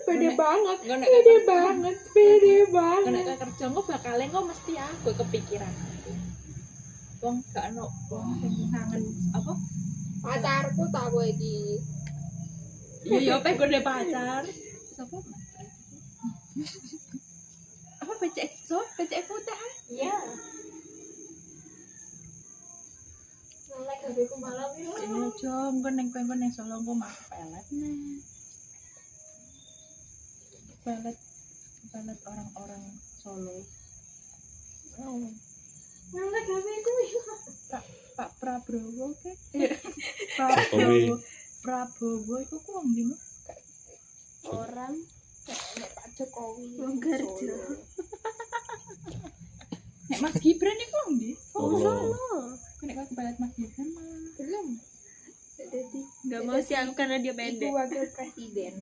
pede banget. Nek kerja engko bakal engko mesti aku kepikiran. Wong gak ono wong sing kangen apa? Pacarku tak kowe iki. Iya pe gede pacar. Sopo? Apa becek? Becek putih ah? Iya. Nolak gaweku malam iki. Iya, Jom, kon ning kono ning Solo engko mak pelet nih. Pelet orang-orang Solo. Oh. Nolak gaweku iki. Pak Prabowo ke? Jokowi. Prabowo iku ku wong ndi? Orang nek Pak Jokowi. Wong Garjo. Nek Mas Gibran iku wong ndi? Wong Solo. Nek kok pelet Mas Gibran malah Belum. Jadi Nggak mau sih aku karena dia ibu pendek. wakil presiden.